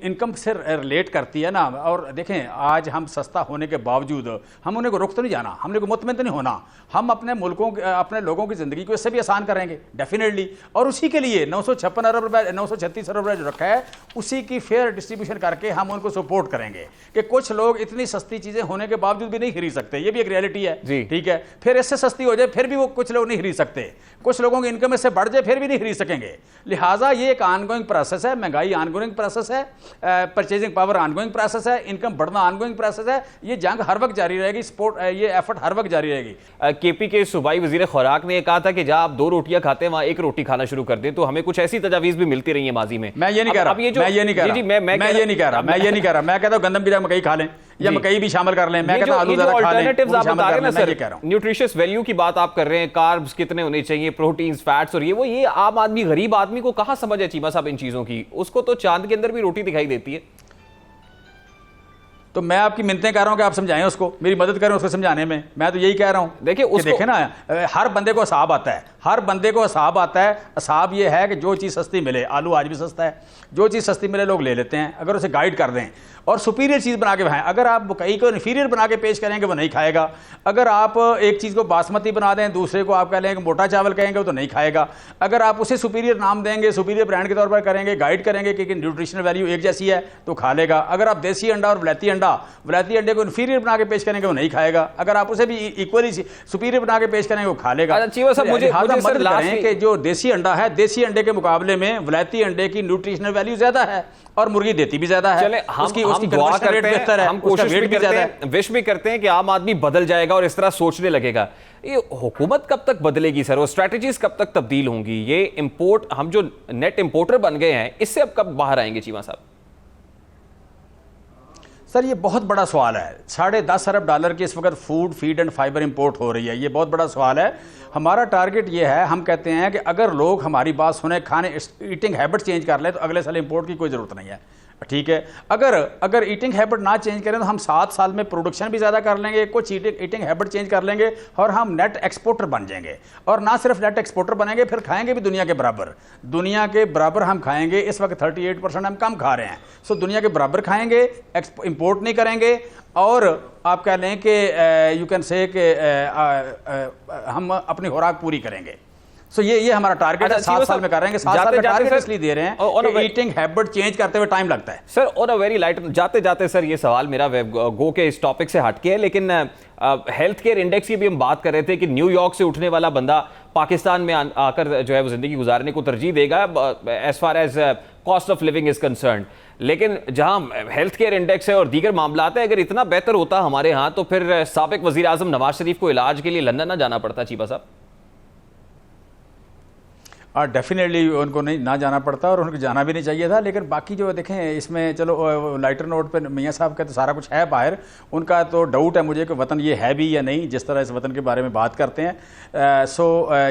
इनकम से रिलेट करती है ना, और देखें आज हम सस्ता होने के बावजूद हम उन्हें को रुख तो नहीं जाना, हमने को मुतमईन तो नहीं होना। हम अपने मुल्कों अपने लोगों की ज़िंदगी को इससे भी आसान करेंगे डेफिनेटली। और उसी के लिए 956 अरब रुपये 936 अरब रुपये जो रखा है उसी की फेयर डिस्ट्रीब्यूशन करके हम उनको सपोर्ट करेंगे कि कुछ लोग इतनी सस्ती चीज़ें होने के बावजूद भी नहीं खरीद सकते। ये भी एक रियलिटी है, ठीक है। फिर इससे सस्ती हो जाए फिर भी वो कुछ लोग नहीं खरीद सकते, कुछ लोगों की इनकम इससे बढ़ जाए फिर भी नहीं खरीद सकेंगे। लिहाजा ये एक ऑनगोइंग प्रोसेस है, महंगाई ऑनगोइंग प्रोसेस है, परचेजिंग पावर ऑनगोइंग प्रोसेस है, इनकम बढ़ना ऑनगोइंग प्रोसेस है। ये जंग हर वक्त जारी रहेगी, सपोर्ट ये एफर्ट हर वक्त जारी रहेगी। केपी के सूबाई वजीर खुराक ने कहा था कि जहां आप 2 रोटियां खाते हैं वहां 1 रोटी खाना शुरू कर दें। तो हमें कुछ ऐसी तजावीज भी मिलती रही है माजी में। मैं ये नहीं कह रहा, मैं ये नहीं कह रहा, मैं कहता हूं गंदम की जगह मकई खा लें या मकई भी शामिल कर लें। मैं कहता हूं आलू ज़्यादा खा लें, आप बता रहे हैं ना सर, न्यूट्रिशियस वैल्यू की बात आप कर रहे हैं, कार्ब्स कितने होने चाहिए, प्रोटीन्स, फैट्स और ये आम आदमी गरीब आदमी को कहां समझ है चीमा साहब इन चीजों की? उसको तो चांद के अंदर भी रोटी दिखाई देती है। तो मैं आपकी मिन्नतें कर रहा हूं कि आप समझाएं उसको, मेरी मदद करें उसको समझाने में। मैं तो यही कह रहा हूं। देखिए ना, हर बंदे को हिसाब आता है, हर बंदे को हिसाब आता है। हिसाब ये है कि जो चीज़ सस्ती मिले, आलू आज भी सस्ता है, जो चीज़ सस्ती मिले लोग ले लेते हैं अगर उसे गाइड कर दें और सुपीरियर चीज़ बना के खाएं। अगर आप मकई को इन्फीरियर बना के पेश करेंगे वो नहीं खाएगा। अगर आप एक चीज़ को बासमती बना दें, दूसरे को आप कह लेंगे मोटा चावल कहेंगे, वो तो नहीं खाएगा। अगर आप उसे सुपीरियर नाम देंगे, सुपीरियर ब्रांड के तौर पर करेंगे, गाइड करेंगे कि न्यूट्रिशनल वैल्यू एक जैसी है तो खा लेगा। अगर आप देसी अंडा और वलैती अंडा अंडा वलायती अंडे को इन्फीरियर बना के पेश करेंगे वो नहीं खाएगा, अगर आप उसे भी इक्वली सुपीरियर बना के पेश करेंगे वो खा लेगा। अच्छा चीमा साहब, मुझे सर लास्ट कि जो देसी अंडा है, देसी अंडे के मुकाबले में वलायती अंडे की न्यूट्रिशनल वैल्यू ज्यादा है और मुर्गी देती भी ज्यादा है। चले उसकी दुआ करते हैं, हम कोशिश भी करते ज्यादा हैं, विश भी करते हैं कि आम आदमी बदल जाएगा और इस तरह सोचने लगेगा। ये हुकूमत कब तक बदलेगी सर, वो स्ट्रेटजीज कब तक तब्दील होंगी? ये इंपोर्ट, हम जो नेट इंपोर्टर बन गए हैं, इससे अब कब बाहर आएंगे चीमा साहब? सर ये बहुत बड़ा सवाल है। $10.5 अरब की इस वक्त food, feed and fibre import हो रही है, ये बहुत बड़ा सवाल है। हमारा टारगेट ये है, हम कहते हैं कि अगर लोग हमारी बात सुने, खाने ईटिंग हैबिट चेंज कर लें तो अगले साल इंपोर्ट की कोई ज़रूरत नहीं है, ठीक है। अगर ईटिंग हैबिट ना चेंज करें तो हम 7 साल में प्रोडक्शन भी ज़्यादा कर लेंगे, कुछ ईटिंग हैबिट चेंज कर लेंगे और हम नेट एक्सपोर्टर बन जाएंगे। और ना सिर्फ नेट एक्सपोर्टर बनेंगे, फिर खाएंगे भी दुनिया के बराबर हम खाएंगे। इस वक्त 38% हम कम खा रहे हैं, सो दुनिया के बराबर खाएंगे, इंपोर्ट नहीं करेंगे। और आप कह लें कि यू कैन से कि हम अपनी खुराक पूरी करेंगे। सो ये हमारा टारगेट है, 7 साल में कर रहे हैं। 7 साल का टारगेट इसलिए दे रहे हैं कि ईटिंग हैबिट चेंज करते हुए टाइम लगता है। Sir on a very light, जाते जाते सर ये सवाल मेरा गो के इस टॉपिक से हटके है, लेकिन हेल्थ केयर इंडेक्स की भी हम बात कर रहे थे कि न्यूयॉर्क से उठने वाला बंदा पाकिस्तान में आकर जो है वो जिंदगी गुजारने को तरजीह देगा as far as cost of living is concern. लेकिन जहां हेल्थ केयर इंडेक्स है और दीगर मामलात है, अगर इतना बेहतर होता हमारे यहाँ तो फिर साबिक वजीर आजम नवाज शरीफ को इलाज के लिए लंदन ना जाना पड़ता चीमा साहब? डेफिनेटली उनको ना जाना पड़ता और उनको जाना भी नहीं चाहिए था। लेकिन बाकी जो देखें इसमें, चलो लाइटर नोट पे मियाँ साहब का तो सारा कुछ है बाहर, उनका तो डाउट है मुझे कि वतन ये है भी या नहीं, जिस तरह इस वतन के बारे में बात करते हैं।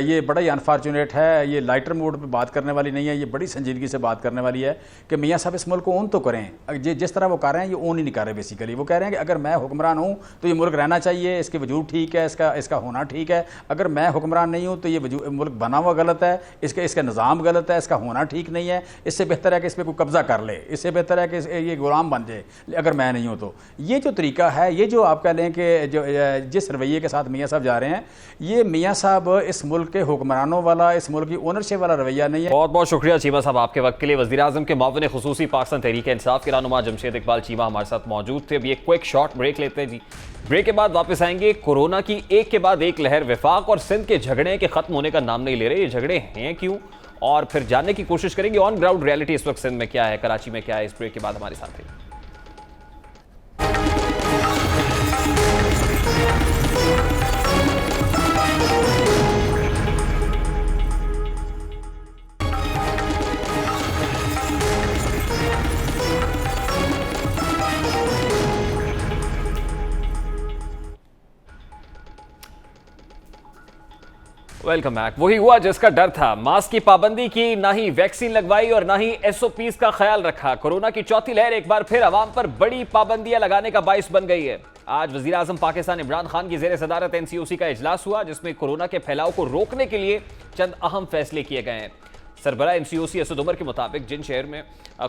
ये बड़ा ही अनफॉर्चुनेट है, ये लाइटर मोड पे बात करने वाली नहीं है, ये बड़ी संजीदगी से बात करने वाली है कि मियाँ साहब इस मुल्क को ओन तो करें। जिस तरह वो कर रहे हैं ये ओन ही नहीं कर रहे। बेसिकली वो कह रहे हैं कि अगर मैं हुक्मरान हूँ तो ये मुल्क रहना चाहिए, इसके वजूद ठीक है, इसका होना ठीक है। अगर मैं हुक्मरान नहीं हूँ तो ये मुल्क बना हुआ गलत है, इसका निज़ाम गलत है, इसका होना ठीक नहीं है। इससे बेहतर है कि इस पर कोई कब्जा कर ले, इससे बेहतर है कि ये गुलाम बन जाए अगर मैं नहीं हूँ तो। ये जो तरीका है, ये जो आप कह लें कि जो जिस रवैये के साथ मियाँ साहब जा रहे हैं, ये मियाँ साहब इस मुल्क के हुक्मरानों वाला, इस मुल्क की ओनरशिप वाला रवैया नहीं है। बहुत बहुत शुक्रिया चीमा साहब आपके वक्त के लिए। वज़ीर आज़म के मुआविन खुसूसी पाकिस्तान तहरीक इंसाफ के रहनुमा जमशेद इकबाल चीमा हमारे साथ मौजूद थे। अभी एक क्विक शॉर्ट ब्रेक लेते हैं जी, ब्रेक के बाद वापस आएंगे। कोरोना की एक के बाद एक लहर, वफाक और सिंध के झगड़े के खत्म होने का नाम नहीं ले रहे। ये झगड़े हैं क्यों, और फिर जानने की कोशिश करेंगे ऑन ग्राउंड रियलिटी इस वक्त सिंध में क्या है, कराची में क्या है। इस ब्रेक के बाद हमारे साथ रहिए। Welcome back. वही हुआ जिसका डर था, मास्क की पाबंदी की, ना ही वैक्सीन लगवाई और ना ही एसओपीज का ख्याल रखा। कोरोना की चौथी लहर एक बार फिर अवाम पर बड़ी पाबंदियां लगाने का बाइस बन गई है। आज वजीर आजम पाकिस्तान इमरान खान की जेर सदारत एनसीओसी का इजलास हुआ, जिसमें कोरोना के फैलाव को रोकने के लिए चंद अहम फैसले किए गए हैं। सरबराह एनसीओसी असद उमर के मुताबिक जिन शहर में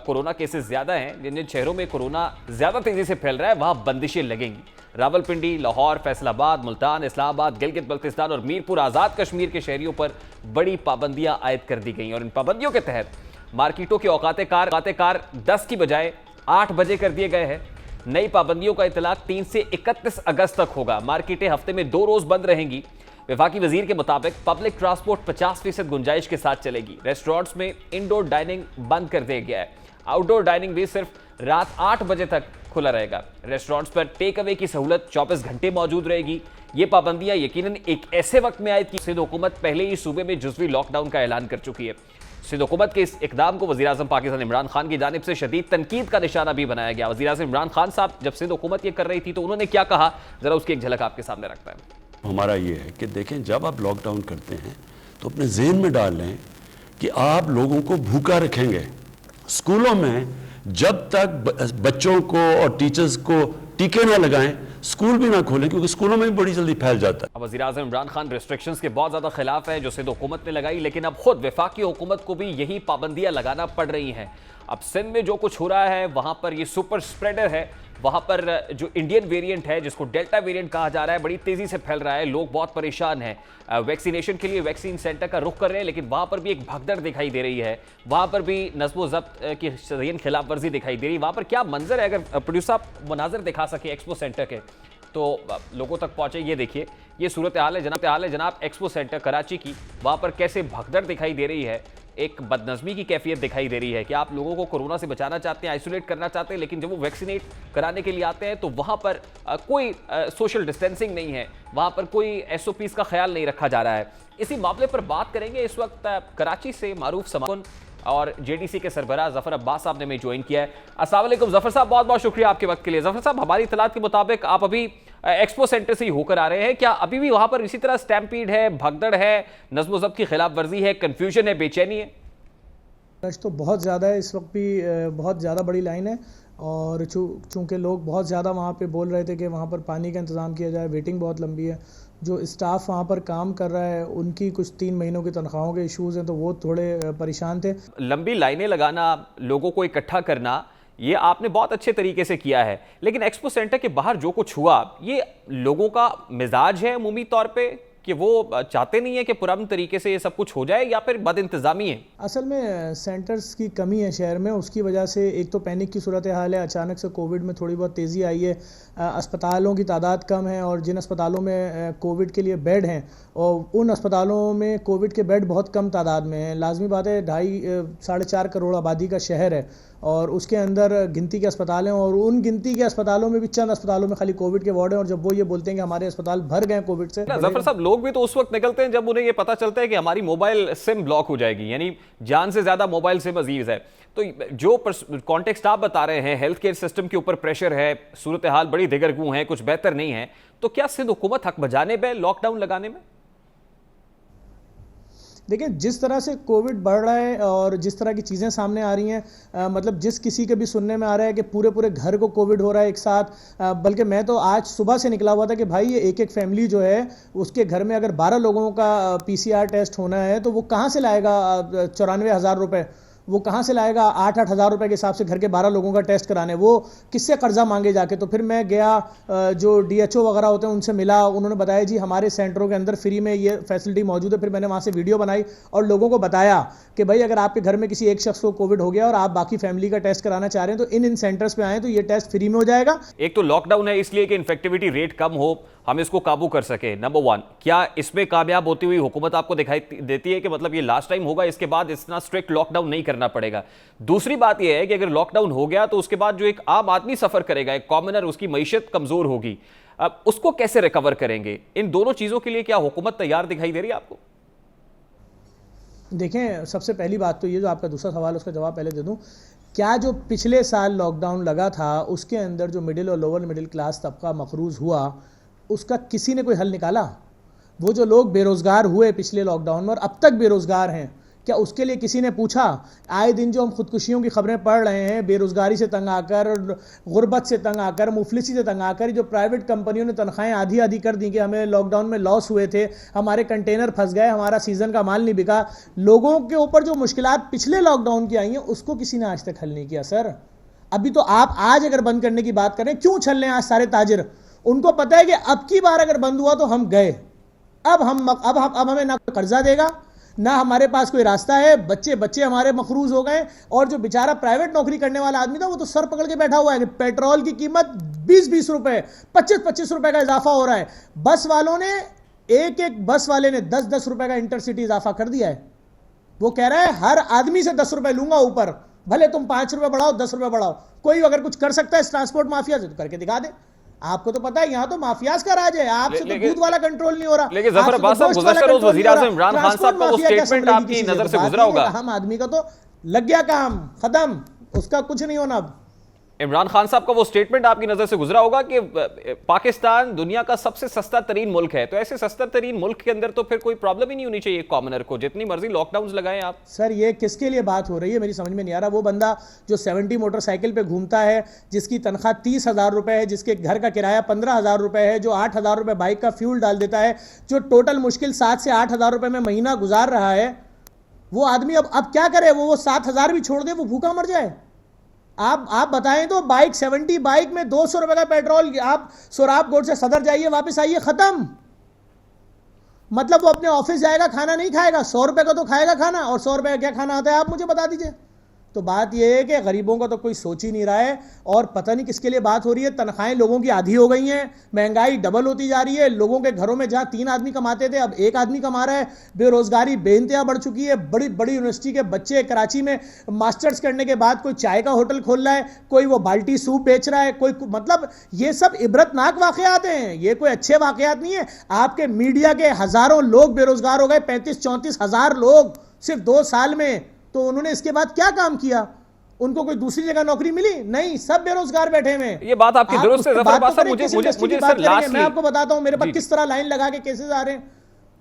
कोरोना केसेस ज्यादा हैं, जिन शहरों में कोरोना ज्यादा तेजी से फैल रहा है, वहां बंदिशें लगेंगी। रावलपिंडी, लाहौर, फैसलाबाद, मुल्तान, इस्लामाबाद, गिलगित बल्तिस्तान और मीरपुर आज़ाद कश्मीर के शहरियों पर बड़ी पाबंदियां आयद कर दी गई और इन पाबंदियों के तहत मार्केटों के औकात कार 10 की बजाय 8 बजे कर दिए गए हैं। नई पाबंदियों का इतलाक 3 से 31 अगस्त तक होगा। मार्केटें हफ्ते में 2 रोज बंद रहेंगी। वफाकी वजीर के मुताबिक पब्लिक ट्रांसपोर्ट 50% गुंजाइश के साथ चलेगी। रेस्टोरेंट्स में इंडोर डाइनिंग बंद कर दिया गया है। आउटडोर डाइनिंग भी सिर्फ रात 8 बजे तक खुला रहेगा। रेस्टोरेंट्स पर टेक अवे की सहूलत 24 घंटे मौजूद रहेगी। ये पाबंदियां यकीनन एक ऐसे वक्त में आयद की सिंध हुकूमत पहले ही सूबे में जुज़वी लॉकडाउन का ऐलान कर चुकी है। सिंध हुकूमत के इस इकदाम को वज़ीर आज़म पाकिस्तान इमरान खान की जानिब से शदीद तनकीद का निशाना भी बनाया गया। वज़ीर आज़म इमरान खान साहब जब सिंध हुकूमत ये कर रही थी तो उन्होंने क्या कहा, जरा उसकी एक झलक आपके सामने रखता है। हमारा ये है कि देखें, जब आप लॉकडाउन करते हैं तो अपने जहन में डाल लें कि आप लोगों को भूखा रखेंगे। स्कूलों में जब तक बच्चों को और टीचर्स को टीके ना लगाएं, स्कूल भी ना खोलें, क्योंकि स्कूलों में भी बड़ी जल्दी फैल जाता है। अब वज़ीर आज़म इमरान खान रेस्ट्रिक्शंस के बहुत ज़्यादा खिलाफ है जो सिंध हुकूमत ने लगाई, लेकिन अब खुद वफाकी हुकूमत को भी यही पाबंदियां लगाना पड़ रही हैं। अब सिंध में जो कुछ हो रहा है वहां पर ये सुपर स्प्रेडर है, वहां पर जो इंडियन वेरिएंट है जिसको डेल्टा वेरिएंट कहा जा रहा है बड़ी तेजी से फैल रहा है। लोग बहुत परेशान हैं, वैक्सीनेशन के लिए वैक्सीन सेंटर का रुख कर रहे हैं, लेकिन वहां पर भी एक भगदड़ दिखाई दे रही है, वहां पर भी नज़्म ज़ब्त की सरीन खिलाफ वर्जी दिखाई दे रही है। वहां पर क्या मंजर है, अगर प्रोड्यूसर आप मनाजर दिखा सके एक्सपो सेंटर के तो लोगों तक पहुंचे। ये देखिए, ये सूरत हाल है जनाब एक्सपो सेंटर कराची की। वहां पर कैसे भगदड़ दिखाई दे रही है, एक बदनज़मी की कैफियत दिखाई दे रही है कि आप लोगों को कोरोना से बचाना चाहते हैं, आइसोलेट करना चाहते हैं, लेकिन जब वो वैक्सीनेट कराने के लिए आते हैं तो वहाँ पर कोई सोशल डिस्टेंसिंग नहीं है, वहाँ पर कोई SOPs का ख्याल नहीं रखा जा रहा है। इसी मामले पर बात करेंगे। इस वक्त कराची से मारूफ समाकुन और JDC के सरबराह जफर अब्बास साहब ने हमें ज्वाइन किया है। अस्सलाम वालेकुम जफर साहब, बहुत बहुत शुक्रिया आपके वक्त के लिए। जफर साहब, हमारी इतलात के मुताबिक आप अभी एक्सपो सेंटर से ही होकर आ रहे हैं, क्या अभी भी वहाँ पर इसी तरह स्टैम्पीड है, भगदड़ है, नज़्म ज़ब्त की खिलाफ वर्जी है, कन्फ्यूजन है, बेचैनी है? रश तो बहुत ज़्यादा है, इस वक्त भी बहुत ज़्यादा बड़ी लाइन है और चूँकि लोग बहुत ज़्यादा वहाँ पे बोल रहे थे कि वहाँ पर पानी का इंतज़ाम किया जाए, वेटिंग बहुत लंबी है। जो स्टाफ वहाँ पर काम कर रहा है उनकी कुछ 3 महीनों की तनख्वाहों के इश्यूज़ हैं, तो वो थोड़े परेशान थे। लंबी लाइनें लगाना, लोगों को इकट्ठा करना, ये आपने बहुत अच्छे तरीके से किया है, लेकिन एक्सपो सेंटर के बाहर जो कुछ हुआ, ये लोगों का मिजाज है अमूमी तौर पे कि वो चाहते नहीं है कि पुरअमन तरीके से ये सब कुछ हो जाए, या फिर बदइंतज़ामी है? असल में सेंटर्स की कमी है शहर में, उसकी वजह से एक तो पैनिक की सूरत हाल है, अचानक से कोविड में थोड़ी बहुत तेज़ी आई है, अस्पतालों की तादाद कम है और जिन अस्पतालों में कोविड के लिए बेड हैं और उन अस्पतालों में कोविड के बेड बहुत कम तादाद में हैं। लाजमी बात है, 2.5-4.5 करोड़ आबादी का शहर है और उसके अंदर गिनती के अस्पताल हैं और उन गिनती के अस्पतालों में भी चंद अस्पतालों में खाली कोविड के वार्ड हैं, और जब वो ये बोलते हैं कि हमारे अस्पताल भर गए कोविड से। जफर साहब, लोग भी तो उस वक्त निकलते हैं जब उन्हें ये पता चलता है कि हमारी मोबाइल सिम ब्लॉक हो जाएगी, यानी जान से ज्यादा मोबाइल सिम अजीज है। तो जो कॉन्टेक्स्ट आप बता रहे हैं, हेल्थ केयर सिस्टम के ऊपर प्रेशर है, सूरत हाल बड़ी दिगरगू है, कुछ बेहतर नहीं है, तो क्या सिंध हुकूमत हक बजाने पे लॉकडाउन लगाने में? देखिए, जिस तरह से कोविड बढ़ रहा है और जिस तरह की चीज़ें सामने आ रही हैं, मतलब जिस किसी के भी सुनने में आ रहा है कि पूरे घर को कोविड हो रहा है एक साथ, बल्कि मैं तो आज सुबह से निकला हुआ था कि भाई ये एक फैमिली जो है उसके घर में अगर 12 लोगों का PCR टेस्ट होना है तो वो कहाँ से लाएगा 94,000 रुपये, वो कहाँ से लाएगा 8-8 हज़ार रुपये के हिसाब से घर के 12 लोगों का टेस्ट कराने, वो किससे कर्जा मांगे जाके? तो फिर मैं गया, जो DHO वगैरह होते हैं उनसे मिला, उन्होंने बताया जी हमारे सेंटरों के अंदर फ्री में ये फैसिलिटी मौजूद है। फिर मैंने वहाँ से वीडियो बनाई और लोगों को बताया कि भाई अगर आपके घर में किसी एक शख्स को कोविड हो गया और आप बाकी फैमिली का टेस्ट कराना चाह रहे हैं तो इन सेंटर्स पे आए तो ये टेस्ट फ्री में हो जाएगा। एक तो लॉकडाउन है इसलिए कि इन्फेक्टिविटी रेट कम हो, हम इसको काबू कर सके, नंबर 1। क्या इसमें कामयाब होती हुई हुकूमत आपको दिखाई देती है कि मतलब ये लास्ट टाइम होगा, इसके बाद इतना स्ट्रिक्ट लॉकडाउन नहीं करना पड़ेगा? दूसरी बात यह है कि अगर लॉकडाउन हो गया तो उसके बाद जो एक आम आदमी सफर करेगा, एक कॉमनर, उसकी मईशत कमजोर होगी, अब उसको कैसे रिकवर करेंगे? इन दोनों चीजों के लिए क्या हुकूमत तैयार दिखाई दे रही है आपको? देखें, सबसे पहली बात तो ये, जो आपका दूसरा सवाल उसका जवाब पहले दे दूं, क्या जो पिछले साल लॉकडाउन लगा था उसके अंदर जो मिडिल और लोअर मिडिल क्लास तबका मफरूज हुआ, उसका किसी ने कोई हल निकाला? वो जो लोग बेरोज़गार हुए पिछले लॉकडाउन में और अब तक बेरोज़गार हैं, क्या उसके लिए किसी ने पूछा? आए दिन जो हम खुदकुशियों की खबरें पढ़ रहे हैं, बेरोज़गारी से तंग आकर, गुर्बत से तंग आकर, मुफलिसी से तंग आकर, जो प्राइवेट कंपनियों ने तनख्वाहें आधी आधी कर दी कि हमें लॉकडाउन में लॉस हुए थे, हमारे कंटेनर फंस गए, हमारा सीज़न का माल नहीं बिका, लोगों के ऊपर जो मुश्किलात पिछले लॉकडाउन की आई हैं उसको किसी ने आज तक हल नहीं किया। सर, अभी तो आप आज अगर बंद करने की बात करें, क्यों छल लें आज सारे ताजिर? उनको पता है कि अब की बार अगर बंद हुआ तो हम गए, अब हमें ना कोई कर्जा देगा, ना हमारे पास कोई रास्ता है, बच्चे हमारे मखरूज हो गए। और जो बेचारा प्राइवेट नौकरी करने वाला आदमी था वो तो सर पकड़ के बैठा हुआ है कि पेट्रोल की कीमत 20-20 रुपए, 25-25 रुपए का इजाफा हो रहा है। बस वालों ने, एक बस वाले ने 10-10 रुपए का इंटरसिटी इजाफा कर दिया है। वो कह रहा है हर आदमी से 10 रुपए लूंगा ऊपर, भले तुम 5 रुपए बढ़ाओ, 10 रुपए बढ़ाओ। कोई अगर कुछ कर सकता है इस ट्रांसपोर्ट माफिया से तो करके दिखा दे। आपको तो पता है यहाँ तो माफियाज का राज है, आपसे तो दूध वाला कंट्रोल नहीं हो रहा। लेकिन जफर अब्बास साहब, गुज़श्ता रोज वज़ीर आज़म इमरान खान साहब का वो स्टेटमेंट आपकी नजर से गुजरा होगा। आम आदमी का तो लग गया काम, खत्म, उसका कुछ नहीं होना। अब इमरान खान साहब का वो स्टेटमेंट आपकी नजर से गुजरा होगा कि पाकिस्तान दुनिया का सबसे सस्ता तरीन मुल्क है, तो ऐसे सस्ता तरीन मुल्क के अंदर तो फिर कोई प्रॉब्लम ही नहीं होनी चाहिए कॉमनर को, जितनी मर्जी लॉकडाउन लगाएं आप। सर, ये किसके लिए बात हो रही है मेरी समझ में नहीं आ रहा। वो बंदा जो 70 मोटरसाइकिल पे घूमता है, जिसकी तनख्वाह 30,000 रुपए है, जिसके घर का किराया 15,000 रुपए है, जो 8,000 रुपए बाइक का फ्यूल डाल देता है, जो टोटल मुश्किल 7 से 8,000 रुपए में महीना गुजार रहा है, वो आदमी अब क्या करे, वो 7,000 भी छोड़ दे, वो भूखा मर जाए? आप बताएं तो बाइक 70 बाइक में 200 रुपए का पेट्रोल, आप सोराब गोड से सदर जाइए वापस आइए, खत्म। मतलब वो अपने ऑफिस जाएगा, खाना नहीं खाएगा, 100 रुपए का तो खाएगा खाना, और 100 रुपए का क्या खाना आता है आप मुझे बता दीजिए। तो बात यह है कि गरीबों का तो कोई सोच ही नहीं रहा है, और पता नहीं किसके लिए बात हो रही है। तनख्वाहें लोगों की आधी हो गई हैं, महंगाई डबल होती जा रही है, लोगों के घरों में जहां 3 आदमी कमाते थे अब 1 आदमी कमा रहा है, बेरोजगारी बेइंतहा बढ़ चुकी है। बड़ी बड़ी यूनिवर्सिटी के बच्चे कराची में मास्टर्स करने के बाद कोई चाय का होटल खोल रहा है, कोई वो बाल्टी सूप बेच रहा है, कोई मतलब ये सब इबरतनाक वाकयात हैं, ये कोई अच्छे वाकयात नहीं है। आपके मीडिया के हजारों लोग बेरोजगार हो गए, 35-34 हजार लोग सिर्फ 2 साल में। तो उन्होंने इसके बाद क्या काम किया? उनको कोई दूसरी जगह नौकरी मिली? नहीं, सब बेरोजगार बैठे हुए। ये बात आपकी दुरुस्त है ज़फर अब्बास साहब। मुझे सर लास्ट मैं आपको बताता हूं मेरे पास किस तरह लाइन लगा के केसेस आ रहे हैं।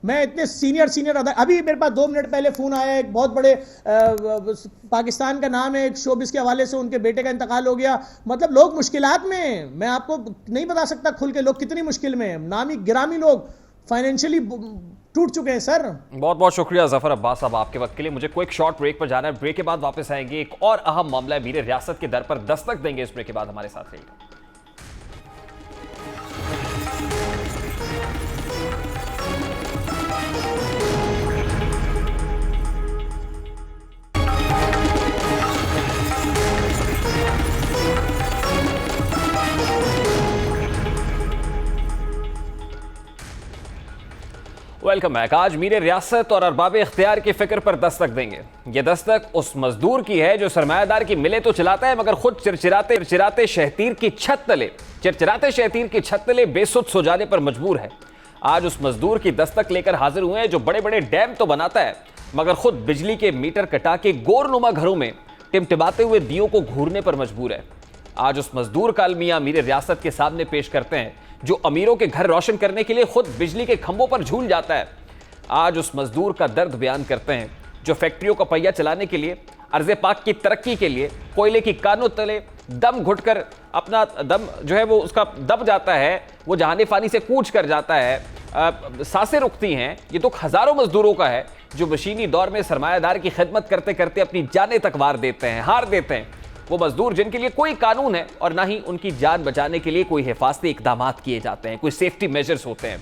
मैं इतने सीनियर अभी मेरे पास 2 मिनट पहले फोन आया, एक बहुत बड़े पाकिस्तान का नाम है, एक शोबिस के हवाले से उनके बेटे का इंतकाल हो गया। मतलब लोग मुश्किलात में, मैं आपको नहीं बता सकता खुल के लोग कितनी मुश्किल में, नामी गिरामी लोग फाइनेंशियली टूट चुके हैं सर। बहुत बहुत शुक्रिया ज़फर अब्बास साहब आपके वक्त के लिए। मुझे कोई शॉर्ट ब्रेक पर जाना है, ब्रेक के बाद वापस आएंगे। एक और अहम मामला है, मीर रियासत के दर पर दस्तक देंगे। इस ब्रेक के बाद हमारे साथ रहिएगा। Welcome back. आज मीर रियासत और अरबाब इख्तियार की फिक्र पर दस्तक देंगे। ये दस्तक उस मजदूर की है जो सरमायादार की मिले तो चलाता है, मगर खुद चिरचिराते शहतीर की छत तले बेसुध सो जाने पर मजबूर है। आज उस मजदूर की दस्तक लेकर हाजिर हुए हैं जो बड़े बड़े डैम तो बनाता है, मगर खुद बिजली के मीटर कटा के गोरनुमा घरों में टिमटिमाते हुए दियों को घूरने पर मजबूर है। आज उस मजदूर का अलमिया मीर रियासत के सामने पेश करते हैं जो अमीरों के घर रोशन करने के लिए खुद बिजली के खंभों पर झूल जाता है। आज उस मजदूर का दर्द बयान करते हैं जो फैक्ट्रियों का पहिया चलाने के लिए, अर्ज़े पाक की तरक्की के लिए कोयले की कानों तले दम घुटकर अपना दम जो है वो उसका दब जाता है, वो जहाने फानी से कूच कर जाता है, सांसें रुकती हैं। ये दुख हजारों मजदूरों का है जो मशीनी दौर में सरमायादार की खिदमत करते करते अपनी जानें तक हार देते हैं। वो मजदूर जिनके लिए कोई कानून है और ना ही उनकी जान बचाने के लिए कोई हिफाजती इकदाम किए जाते हैं, कोई सेफ्टी मेजर्स होते हैं।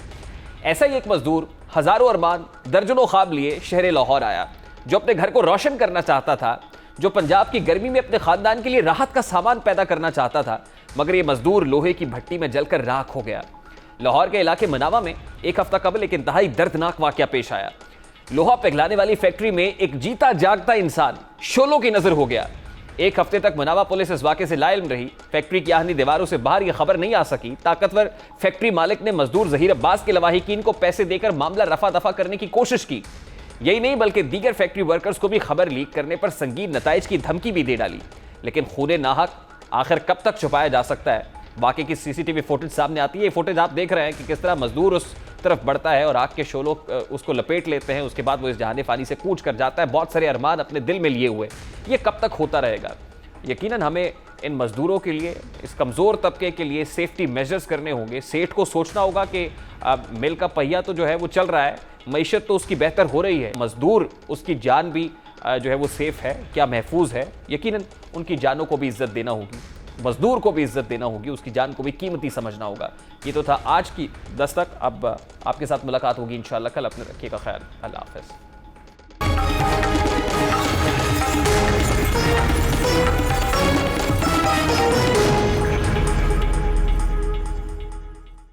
ऐसा ही एक मजदूर हजारों अरमान दर्जनों ख्वाब लिए शहर लाहौर आया, जो अपने घर को रोशन करना चाहता था, जो पंजाब की गर्मी में अपने खानदान के लिए राहत का सामान पैदा करना चाहता था, मगर ये मजदूर लोहे की भट्टी में जलकर राख हो गया। लाहौर के इलाके मनावा में एक हफ्ता कबल एक इंतहाई दर्दनाक वाकया पेश आया। लोहा पिघलाने वाली फैक्ट्री में एक जीता जागता इंसान शोलों की नजर हो गया। एक हफ्ते तक मनावा पुलिस इस वाक़े से लाइल्म रही। फैक्ट्री की आहनी दीवारों से बाहर यह खबर नहीं आ सकी। ताकतवर फैक्ट्री मालिक ने मजदूर जहीर अब्बास के लवाहिकीन को पैसे देकर मामला रफा दफा करने की कोशिश की। यही नहीं बल्कि दीगर फैक्ट्री वर्कर्स को भी खबर लीक करने पर संगीन नताइज की धमकी भी दे डाली। लेकिन खूने नाहक आखिर कब तक छुपाया जा सकता है? वाक़े की सीसीटीवी फुटेज सामने आती है। ये फुटेज आप देख रहे हैं कि किस तरह मजदूर उस तरफ बढ़ता है और आग के शोलों उसको लपेट लेते हैं। उसके बाद वो इस जहाने फानी से कूच कर जाता है, बहुत सारे अरमान अपने दिल में लिए हुए। ये कब तक होता रहेगा? यकीनन हमें इन मजदूरों के लिए, इस कमज़ोर तबके के लिए सेफ्टी मेजर्स करने होंगे। सेठ को सोचना होगा कि मिल का पहिया तो जो है वो चल रहा है, मईशत तो उसकी बेहतर हो रही है, मजदूर उसकी जान भी जो है वो सेफ है, क्या महफूज है। यकीनन उनकी जानों को भी इज्जत देना होगी, मजदूर को भी इज्जत देना होगी, उसकी जान को भी कीमती समझना होगा। ये तो था आज की दस्तक। अब आपके साथ मुलाकात होगी इंशाअल्लाह कल। अपने रखिएगा ख्याल। अल्लाह हाफ़िज़।